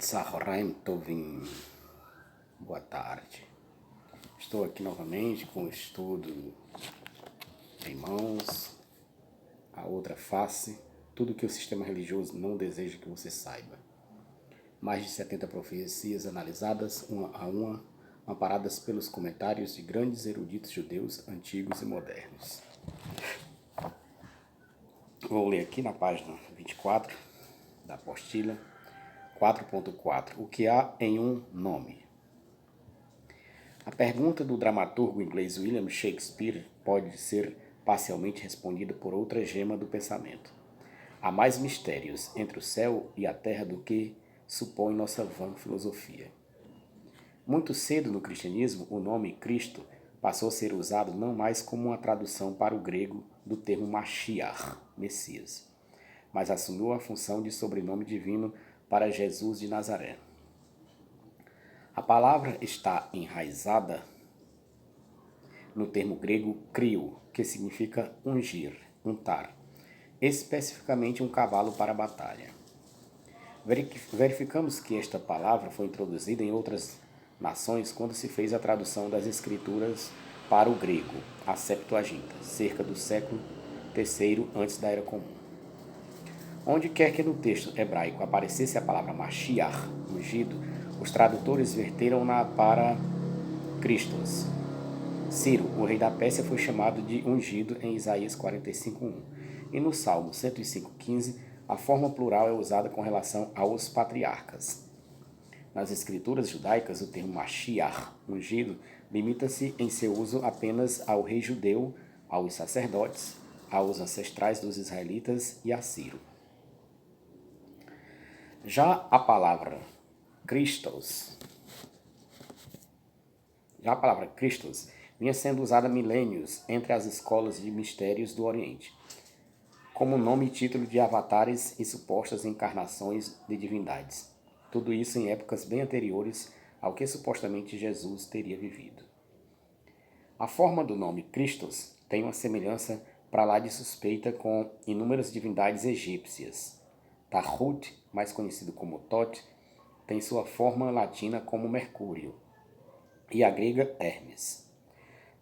Tzahoraim Tovim. Boa tarde. Estou aqui novamente com o estudo em mãos, a outra face, tudo que o sistema religioso não deseja que você saiba. Mais de 70 profecias analisadas uma a uma, amparadas pelos comentários de grandes eruditos judeus antigos e modernos. Vou ler aqui na página 24 da apostila 4.4. O que há em um nome? A pergunta do dramaturgo inglês William Shakespeare pode ser parcialmente respondida por outra gema do pensamento. Há mais mistérios entre o céu e a terra do que supõe nossa vã filosofia. Muito cedo no cristianismo, o nome Cristo passou a ser usado não mais como uma tradução para o grego do termo Mashiach, Messias, mas assumiu a função de sobrenome divino para Jesus de Nazaré. A palavra está enraizada no termo grego krio, que significa ungir, untar, especificamente um cavalo para a batalha. Verificamos que esta palavra foi introduzida em outras nações quando se fez a tradução das escrituras para o grego, a Septuaginta, cerca do século III antes da Era Comum. Onde quer que no texto hebraico aparecesse a palavra Mashiach, ungido, os tradutores verteram-na para Christos. Ciro, o rei da Pérsia, foi chamado de ungido em Isaías 45:1. E no Salmo 105:15, a forma plural é usada com relação aos patriarcas. Nas escrituras judaicas, o termo Mashiach, ungido, limita-se em seu uso apenas ao rei judeu, aos sacerdotes, aos ancestrais dos israelitas e a Ciro. Já a palavra Christos vinha sendo usada há milênios entre as escolas de mistérios do Oriente, como nome e título de avatares e supostas encarnações de divindades. Tudo isso em épocas bem anteriores ao que supostamente Jesus teria vivido. A forma do nome Christos tem uma semelhança para lá de suspeita com inúmeras divindades egípcias. Tahut, mais conhecido como Thoth, tem sua forma latina como Mercúrio, e a grega Hermes.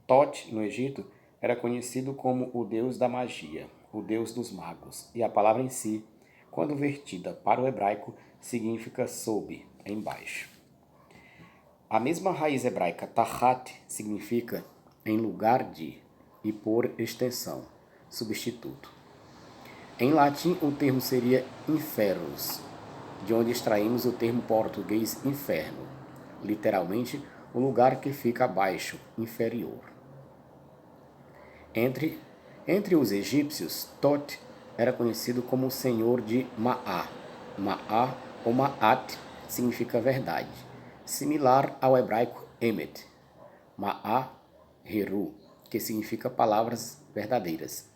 Thoth, no Egito, era conhecido como o deus da magia, o deus dos magos, e a palavra em si, quando vertida para o hebraico, significa sob, embaixo. A mesma raiz hebraica Tahat significa em lugar de e por extensão, substituto. Em latim, o termo seria inferus, de onde extraímos o termo português inferno, literalmente o lugar que fica abaixo, inferior. Entre os egípcios, Thoth era conhecido como o senhor de Ma'á. Ma'á ou Ma'at significa verdade, similar ao hebraico Emet. Ma'á, Heru, que significa palavras verdadeiras.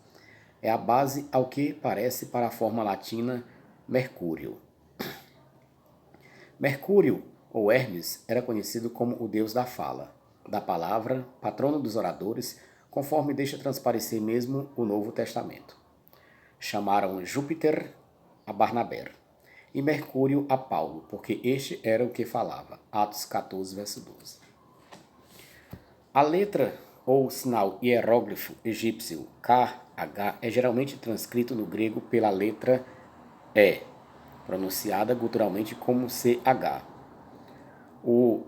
É a base ao que parece para a forma latina Mercúrio. Mercúrio, ou Hermes, era conhecido como o deus da fala, da palavra, patrono dos oradores, conforme deixa transparecer mesmo o Novo Testamento. Chamaram Júpiter a Barnabé e Mercúrio a Paulo, porque este era o que falava. Atos 14, verso 12. A letra ou sinal hieróglifo egípcio KH é geralmente transcrito no grego pela letra E, pronunciada guturalmente como CH. O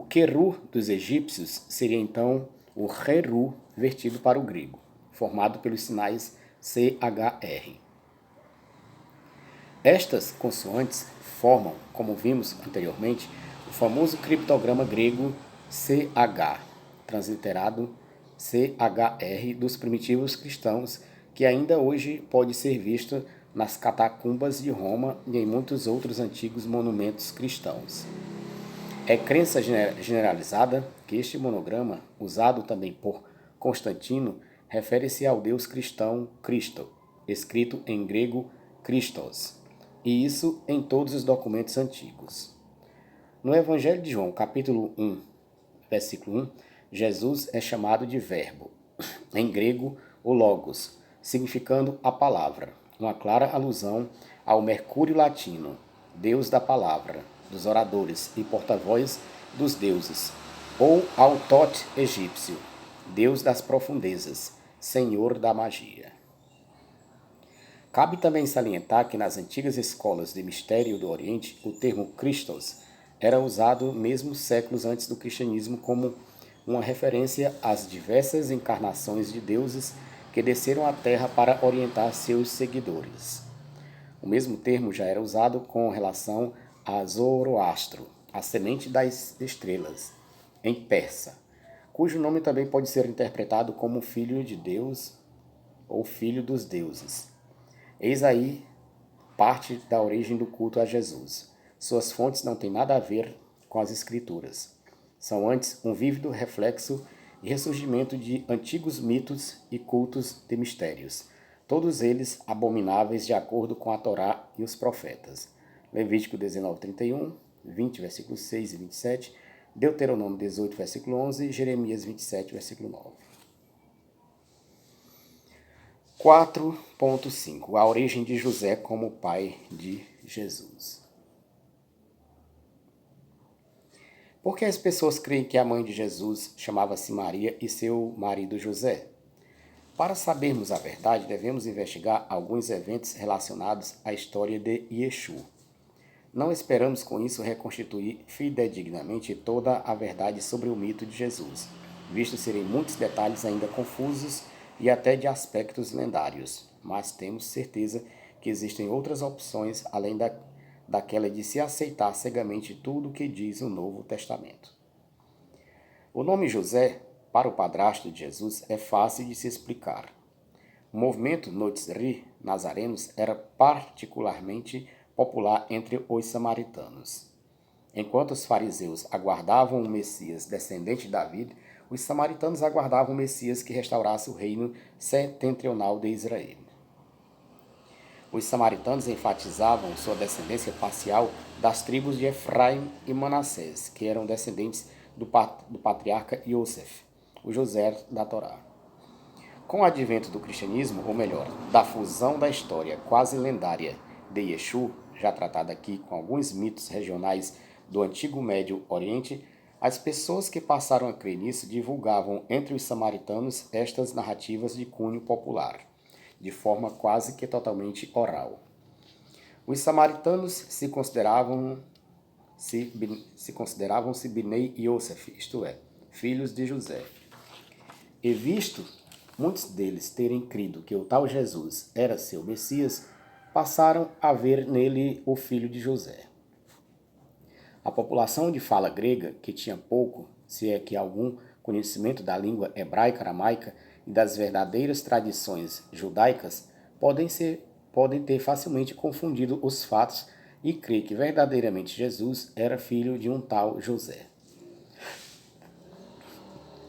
Keru dos egípcios seria então o Heru vertido para o grego, formado pelos sinais CHR. Estas consoantes formam, como vimos anteriormente, o famoso criptograma grego CH, transliterado CHR dos primitivos cristãos, que ainda hoje pode ser visto nas catacumbas de Roma e em muitos outros antigos monumentos cristãos. É crença generalizada que este monograma, usado também por Constantino, refere-se ao deus cristão Cristo, escrito em grego Christos, e isso em todos os documentos antigos. No Evangelho de João, capítulo 1, versículo 1, Jesus é chamado de Verbo, em grego o Logos, significando a palavra, uma clara alusão ao Mercúrio latino, deus da palavra, dos oradores e porta-voz dos deuses, ou ao Thoth egípcio, deus das profundezas, senhor da magia. Cabe também salientar que nas antigas escolas de mistério do Oriente, o termo Christos era usado mesmo séculos antes do cristianismo como uma referência às diversas encarnações de deuses que desceram à Terra para orientar seus seguidores. O mesmo termo já era usado com relação a Zoroastro, a semente das estrelas, em persa, cujo nome também pode ser interpretado como filho de Deus ou filho dos deuses. Eis aí parte da origem do culto a Jesus. Suas fontes não têm nada a ver com as Escrituras. São antes um vívido reflexo e ressurgimento de antigos mitos e cultos de mistérios, todos eles abomináveis de acordo com a Torá e os profetas. Levítico 19:31, 20, versículos 6 e 27, Deuteronômio 18, versículo 11 e Jeremias 27, versículo 9. 4.5. A origem de José como pai de Jesus. Por que as pessoas creem que a mãe de Jesus chamava-se Maria e seu marido José? Para sabermos a verdade, devemos investigar alguns eventos relacionados à história de Yeshua. Não esperamos com isso reconstituir fidedignamente toda a verdade sobre o mito de Jesus, visto serem muitos detalhes ainda confusos e até de aspectos lendários, mas temos certeza que existem outras opções além daquela de se aceitar cegamente tudo o que diz o Novo Testamento. O nome José, para o padrasto de Jesus, é fácil de se explicar. O movimento Notzri nazarenos era particularmente popular entre os samaritanos. Enquanto os fariseus aguardavam o Messias descendente de Davi, os samaritanos aguardavam o Messias que restaurasse o reino setentrional de Israel. Os samaritanos enfatizavam sua descendência parcial das tribos de Efraim e Manassés, que eram descendentes do patriarca Yosef, o José da Torá. Com o advento do cristianismo, ou melhor, da fusão da história quase lendária de Yeshua, já tratada aqui com alguns mitos regionais do Antigo Médio Oriente, as pessoas que passaram a crer nisso divulgavam entre os samaritanos estas narrativas de cunho popular, de forma quase que totalmente oral. Os samaritanos se consideravam-se Bnei Yosef, isto é, filhos de José. E visto muitos deles terem crido que o tal Jesus era seu Messias, passaram a ver nele o filho de José. A população de fala grega, que tinha pouco, se é que algum, conhecimento da língua hebraica aramaica e das verdadeiras tradições judaicas, podem ter facilmente confundido os fatos e crer que verdadeiramente Jesus era filho de um tal José.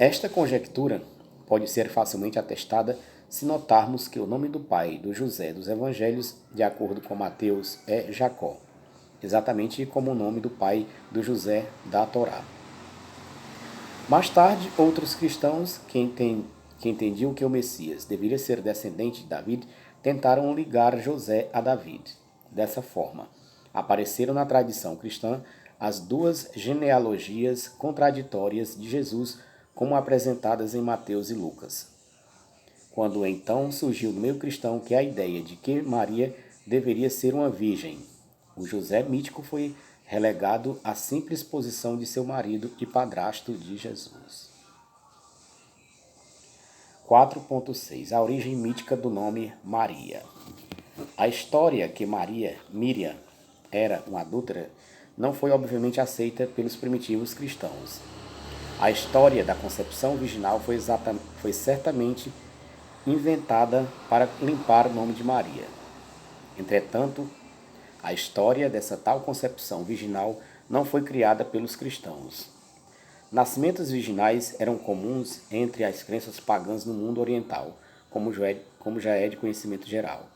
Esta conjectura pode ser facilmente atestada se notarmos que o nome do pai do José dos Evangelhos, de acordo com Mateus, é Jacó, exatamente como o nome do pai do José da Torá. Mais tarde, outros cristãos que entendiam que o Messias deveria ser descendente de Davi tentaram ligar José a Davi. Dessa forma, apareceram na tradição cristã as duas genealogias contraditórias de Jesus como apresentadas em Mateus e Lucas. Quando então surgiu no meio cristão que a ideia de que Maria deveria ser uma virgem, o José mítico foi relegado à simples posição de seu marido e padrasto de Jesus. 4.6. A origem mítica do nome Maria. A história que Miriam, era uma adúltera não foi obviamente aceita pelos primitivos cristãos. A história da concepção virginal foi certamente inventada para limpar o nome de Maria. Entretanto, a história dessa tal concepção virginal não foi criada pelos cristãos. Nascimentos virginais eram comuns entre as crenças pagãs no mundo oriental, como já é de conhecimento geral.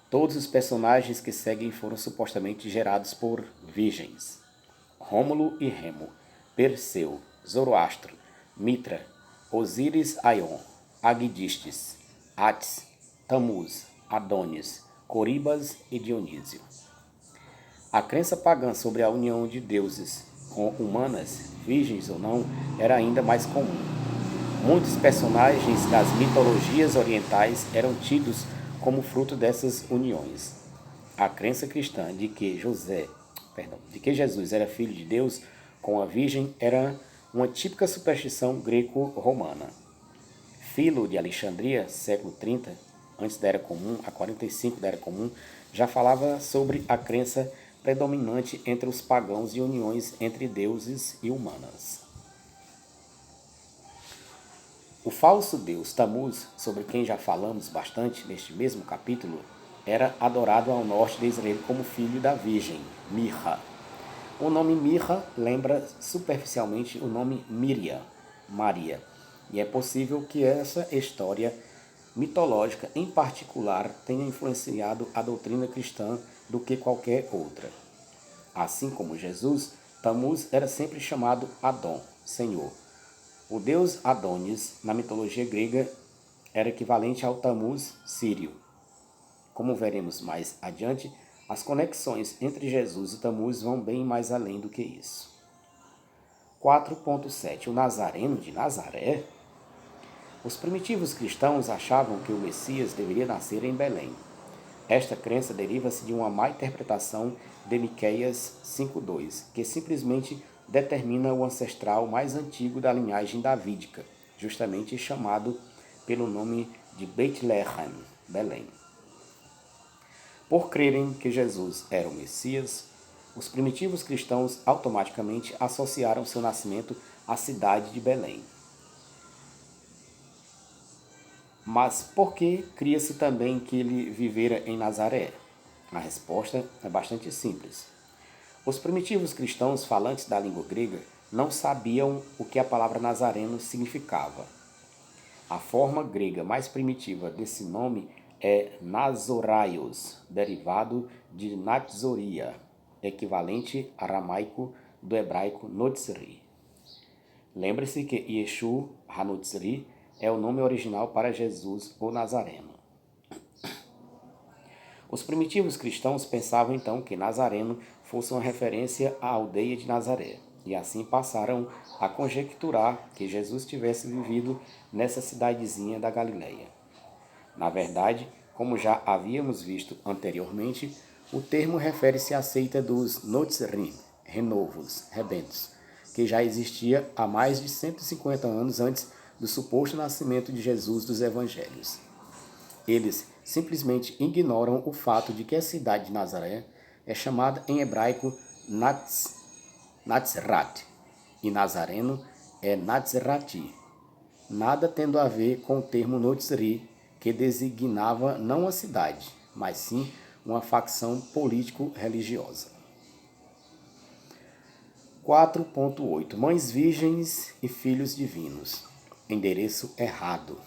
Todos os personagens que seguem foram supostamente gerados por virgens. Rômulo e Remo, Perseu, Zoroastro, Mitra, Osíris Aion, Agdistes, Atis, Tamuz, Adonis, Coribas e Dionísio. A crença pagã sobre a união de deuses com humanas, virgens ou não, era ainda mais comum. Muitos personagens das mitologias orientais eram tidos como fruto dessas uniões. A crença cristã de que Jesus era filho de Deus com a Virgem era uma típica superstição greco-romana. Filo de Alexandria, século 30, antes da Era Comum, a 45 da Era Comum, já falava sobre a crença predominante entre os pagãos de uniões entre deuses e humanas. O falso deus Tammuz, sobre quem já falamos bastante neste mesmo capítulo, era adorado ao norte de Israel como filho da Virgem, Mirra. O nome Mirra lembra superficialmente o nome Miriam, Maria, e é possível que essa história mitológica em particular tenha influenciado a doutrina cristã do que qualquer outra. Assim como Jesus, Tammuz era sempre chamado Adon, Senhor. O deus Adonis, na mitologia grega, era equivalente ao Tammuz sírio. Como veremos mais adiante, as conexões entre Jesus e Tammuz vão bem mais além do que isso. 4.7. O Nazareno de Nazaré? Os primitivos cristãos achavam que o Messias deveria nascer em Belém. Esta crença deriva-se de uma má interpretação de Miqueias 5.2, que simplesmente determina o ancestral mais antigo da linhagem davídica, justamente chamado pelo nome de Beit-Lehem, Belém. Por crerem que Jesus era o Messias, os primitivos cristãos automaticamente associaram seu nascimento à cidade de Belém. Mas por que cria-se também que ele vivera em Nazaré? A resposta é bastante simples. Os primitivos cristãos falantes da língua grega não sabiam o que a palavra nazareno significava. A forma grega mais primitiva desse nome é Nazoraios, derivado de Natzoria, equivalente aramaico do hebraico Notzri. Lembre-se que Yeshu HaNotzri é o nome original para Jesus, o Nazareno. Os primitivos cristãos pensavam então que Nazareno fosse uma referência à aldeia de Nazaré, e assim passaram a conjecturar que Jesus tivesse vivido nessa cidadezinha da Galileia. Na verdade, como já havíamos visto anteriormente, o termo refere-se à seita dos Notzrim, renovos, rebentos, que já existia há mais de 150 anos antes do suposto nascimento de Jesus dos Evangelhos. Eles simplesmente ignoram o fato de que a cidade de Nazaré é chamada em hebraico Nazrat e nazareno é Nazrati, nada tendo a ver com o termo Notzri, que designava não a cidade, mas sim uma facção político-religiosa. 4.8. Mães virgens e filhos divinos. Endereço errado.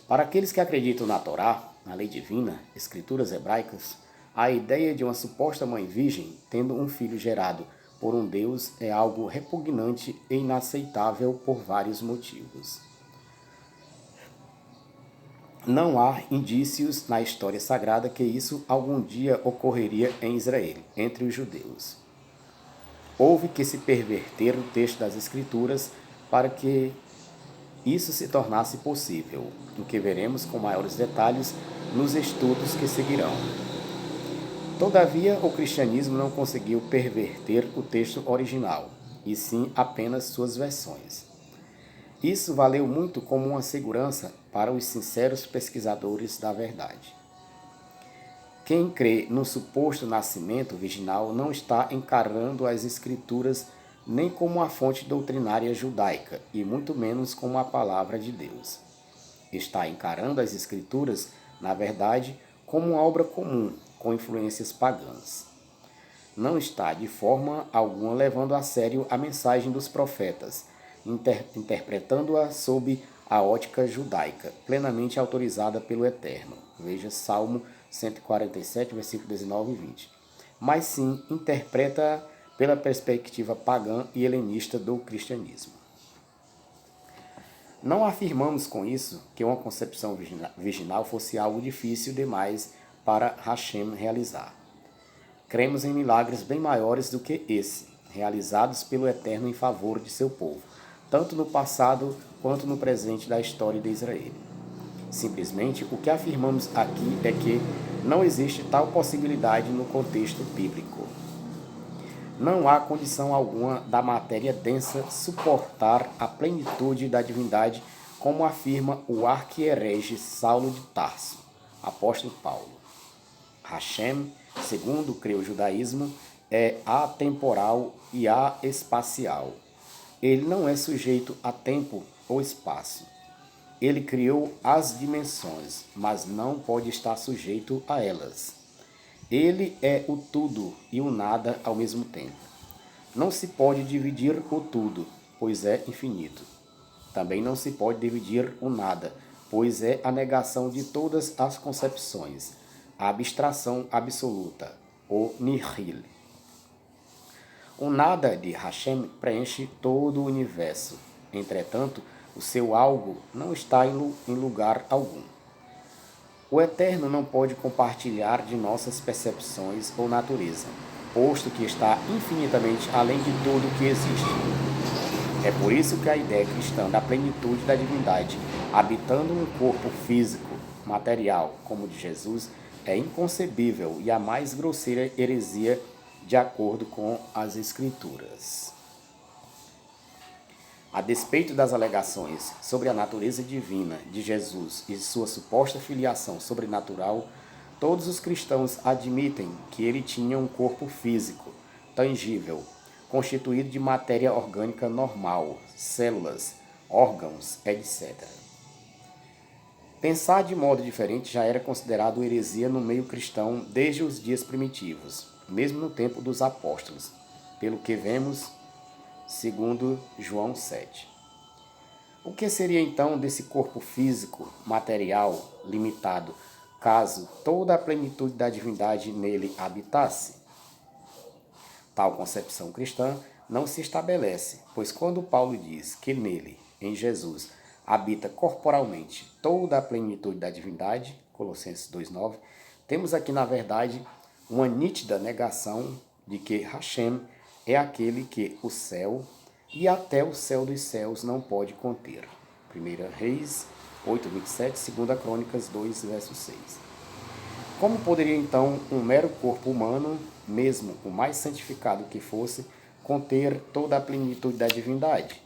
Para aqueles que acreditam na Torá, na lei divina, escrituras hebraicas, a ideia de uma suposta mãe virgem tendo um filho gerado por um Deus é algo repugnante e inaceitável por vários motivos. Não há indícios na história sagrada que isso algum dia ocorreria em Israel, entre os judeus. Houve que se perverter o texto das Escrituras para que isso se tornasse possível, o que veremos com maiores detalhes nos estudos que seguirão. Todavia, o cristianismo não conseguiu perverter o texto original, e sim apenas suas versões. Isso valeu muito como uma segurança para os sinceros pesquisadores da verdade. Quem crê no suposto nascimento virginal não está encarando as Escrituras nem como uma fonte doutrinária judaica, e muito menos como a palavra de Deus. Está encarando as Escrituras, na verdade, como uma obra comum, com influências pagãs. Não está, de forma alguma, levando a sério a mensagem dos profetas, interpretando-a sob a ótica judaica, plenamente autorizada pelo Eterno. Veja Salmo 147, versículos 19 e 20. Mas sim interpreta pela perspectiva pagã e helenista do cristianismo. Não afirmamos com isso que uma concepção virginal fosse algo difícil demais para Hashem realizar. Cremos em milagres bem maiores do que esse, realizados pelo Eterno em favor de seu povo, tanto no passado quanto no presente da história de Israel. Simplesmente, o que afirmamos aqui é que não existe tal possibilidade no contexto bíblico. Não há condição alguma da matéria densa suportar a plenitude da divindade, como afirma o arquiherege Saulo de Tarso, apóstolo Paulo. Hashem, segundo crê o judaísmo, é atemporal e espacial. Ele não é sujeito a tempo ou espaço. Ele criou as dimensões, mas não pode estar sujeito a elas. Ele é o tudo e o nada ao mesmo tempo. Não se pode dividir o tudo, pois é infinito. Também não se pode dividir o nada, pois é a negação de todas as concepções, a abstração absoluta, o nihil. O nada de Hashem preenche todo o universo. Entretanto, o seu algo não está em lugar algum. O Eterno não pode compartilhar de nossas percepções ou natureza, posto que está infinitamente além de tudo o que existe. É por isso que a ideia cristã da plenitude da divindade, habitando um corpo físico, material, como o de Jesus, é inconcebível e a mais grosseira heresia de acordo com as Escrituras. A despeito das alegações sobre a natureza divina de Jesus e sua suposta filiação sobrenatural, todos os cristãos admitem que ele tinha um corpo físico, tangível, constituído de matéria orgânica normal, células, órgãos, etc. Pensar de modo diferente já era considerado heresia no meio cristão desde os dias primitivos, mesmo no tempo dos apóstolos, pelo que vemos segundo João 7. O que seria então desse corpo físico, material, limitado, caso toda a plenitude da divindade nele habitasse? Tal concepção cristã não se estabelece, pois quando Paulo diz que nele, em Jesus, habita corporalmente toda a plenitude da divindade, Colossenses 2,9, temos aqui, na verdade, uma nítida negação de que Hashem é aquele que o céu e até o céu dos céus não pode conter. 1 Reis 8:27, 2 Crônicas 2, verso 6. Como poderia então um mero corpo humano, mesmo o mais santificado que fosse, conter toda a plenitude da divindade?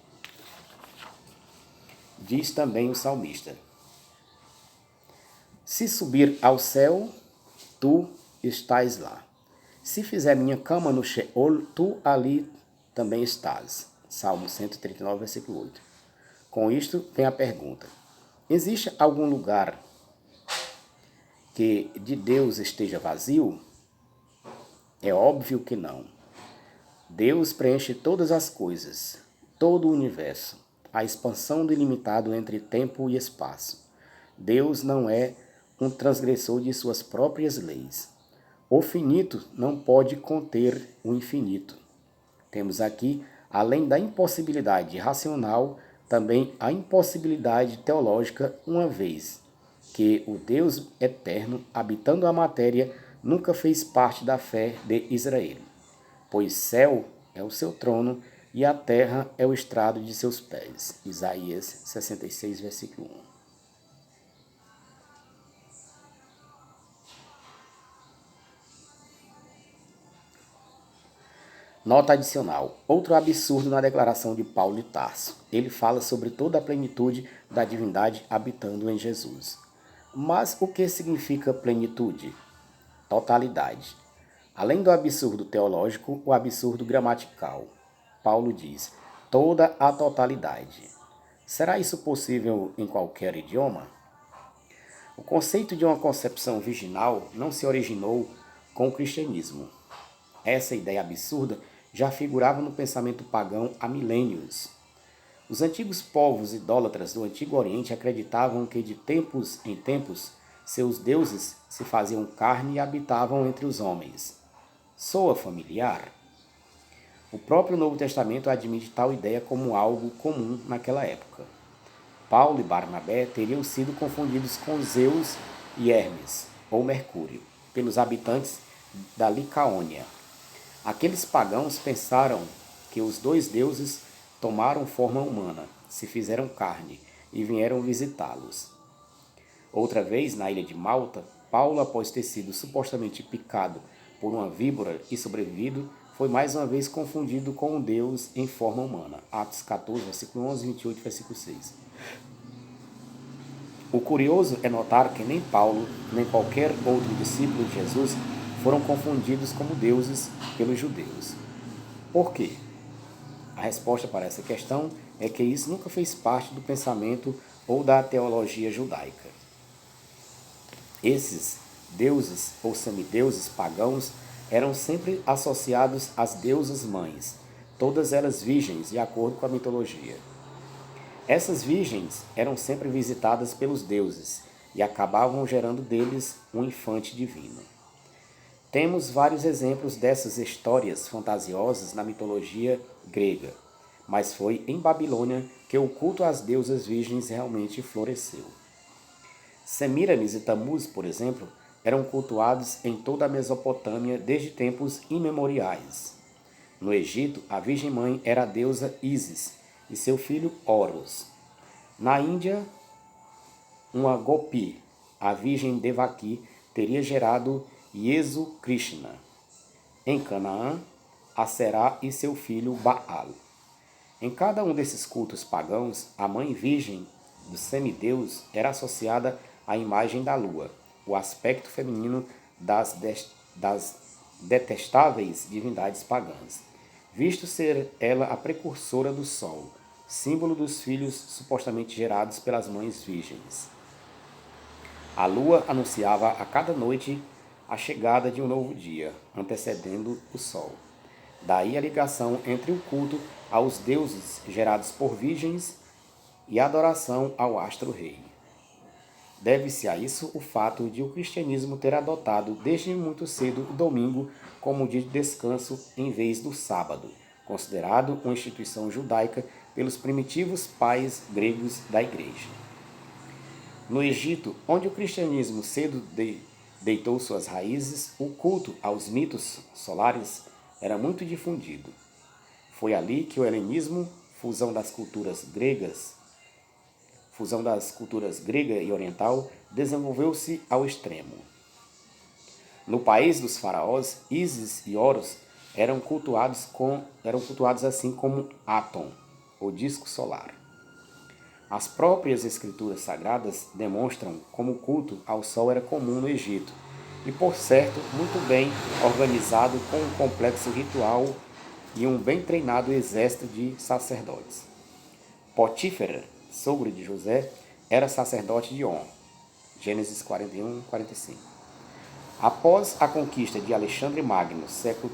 Diz também o salmista: se subir ao céu, tu estás lá. Se fizer minha cama no Sheol, tu ali também estás. Salmo 139, versículo 8. Com isto vem a pergunta: existe algum lugar que de Deus esteja vazio? É óbvio que não. Deus preenche todas as coisas, todo o universo, a expansão do ilimitado entre tempo e espaço. Deus não é um transgressor de suas próprias leis. O finito não pode conter o infinito. Temos aqui, além da impossibilidade racional, também a impossibilidade teológica, uma vez que o Deus eterno, habitando a matéria, nunca fez parte da fé de Israel, pois céu é o seu trono e a terra é o estrado de seus pés. Isaías 66, versículo 1. Nota adicional. Outro absurdo na declaração de Paulo de Tarso. Ele fala sobre toda a plenitude da divindade habitando em Jesus. Mas o que significa plenitude? Totalidade. Além do absurdo teológico, o absurdo gramatical. Paulo diz, toda a totalidade. Será isso possível em qualquer idioma? O conceito de uma concepção virginal não se originou com o cristianismo. Essa ideia absurda já figurava no pensamento pagão há milênios. Os antigos povos idólatras do Antigo Oriente acreditavam que de tempos em tempos seus deuses se faziam carne e habitavam entre os homens. Soa familiar? O próprio Novo Testamento admite tal ideia como algo comum naquela época. Paulo e Barnabé teriam sido confundidos com Zeus e Hermes, ou Mercúrio, pelos habitantes da Licaônia. Aqueles pagãos pensaram que os dois deuses tomaram forma humana, se fizeram carne e vieram visitá-los. Outra vez, na ilha de Malta, Paulo, após ter sido supostamente picado por uma víbora e sobrevivido, foi mais uma vez confundido com um Deus em forma humana. Atos 14, versículo 11, 28, versículo 6. O curioso é notar que nem Paulo, nem qualquer outro discípulo de Jesus foram confundidos como deuses pelos judeus. Por quê? A resposta para essa questão é que isso nunca fez parte do pensamento ou da teologia judaica. Esses deuses ou semideuses pagãos eram sempre associados às deusas mães, todas elas virgens, de acordo com a mitologia. Essas virgens eram sempre visitadas pelos deuses e acabavam gerando deles um infante divino. Temos vários exemplos dessas histórias fantasiosas na mitologia grega, mas foi em Babilônia que o culto às deusas virgens realmente floresceu. Semíramis e Tamuz, por exemplo, eram cultuados em toda a Mesopotâmia desde tempos imemoriais. No Egito, a Virgem Mãe era a deusa Ísis e seu filho Horus. Na Índia, uma Gopi, a Virgem Devaki, teria gerado Yesu Krishna. Em Canaã, Aserá e seu filho Baal. Em cada um desses cultos pagãos, a Mãe Virgem do semideus era associada à imagem da lua, o aspecto feminino das detestáveis divindades pagãs, visto ser ela a precursora do sol, símbolo dos filhos supostamente gerados pelas mães virgens. A lua anunciava a cada noite a chegada de um novo dia, antecedendo o sol. Daí a ligação entre o culto aos deuses gerados por virgens e a adoração ao astro-rei. Deve-se a isso o fato de o cristianismo ter adotado desde muito cedo o domingo como dia de descanso em vez do sábado, considerado uma instituição judaica pelos primitivos pais gregos da igreja. No Egito, onde o cristianismo cedo deitou suas raízes, o culto aos mitos solares era muito difundido. Foi ali que o helenismo, fusão das culturas grega e oriental, desenvolveu-se ao extremo. No país dos faraós, Ísis e Horus eram cultuados assim como Atom, o disco solar. As próprias escrituras sagradas demonstram como o culto ao sol era comum no Egito, e por certo muito bem organizado com um complexo ritual e um bem treinado exército de sacerdotes. Potífera, sogro de José, era sacerdote de On. Gênesis 41, 45. Após a conquista de Alexandre Magno, século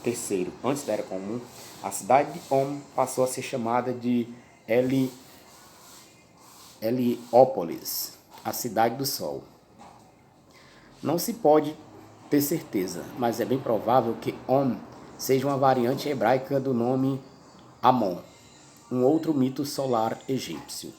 III antes da Era Comum, a cidade de On passou a ser chamada de Heliópolis, a cidade do sol. Não se pode ter certeza, mas é bem provável que On seja uma variante hebraica do nome Amon, um outro mito solar egípcio.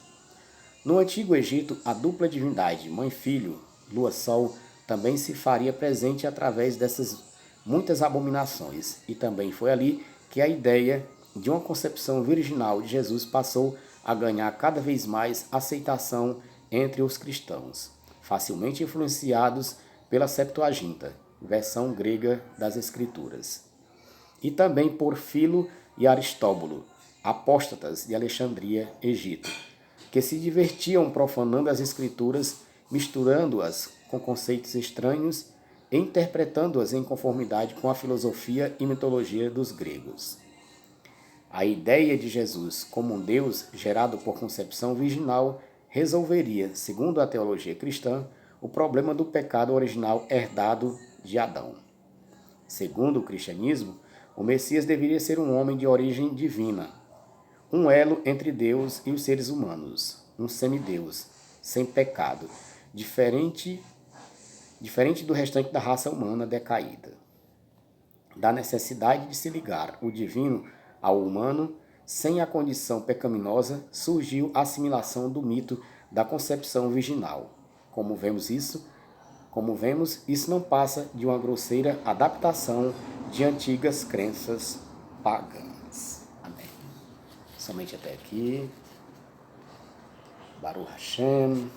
No Antigo Egito, a dupla divindade mãe-filho, lua-sol, também se faria presente através dessas muitas abominações, e também foi ali que a ideia de uma concepção virginal de Jesus passou a ganhar cada vez mais aceitação entre os cristãos, facilmente influenciados pela Septuaginta, versão grega das Escrituras, e também por Filo e Aristóbulo, apóstatas de Alexandria, Egito, que se divertiam profanando as Escrituras, misturando-as com conceitos estranhos e interpretando-as em conformidade com a filosofia e mitologia dos gregos. A ideia de Jesus como um Deus gerado por concepção virginal resolveria, segundo a teologia cristã, o problema do pecado original herdado de Adão. Segundo o cristianismo, o Messias deveria ser um homem de origem divina, um elo entre Deus e os seres humanos, um semideus, sem pecado, diferente do restante da raça humana decaída. Da necessidade de se ligar o divino ao humano, sem a condição pecaminosa, surgiu a assimilação do mito da concepção virginal. Como vemos isso Como vemos, isso não passa de uma grosseira adaptação de antigas crenças pagãs. Amém. Somente até aqui. Baruch Hashem.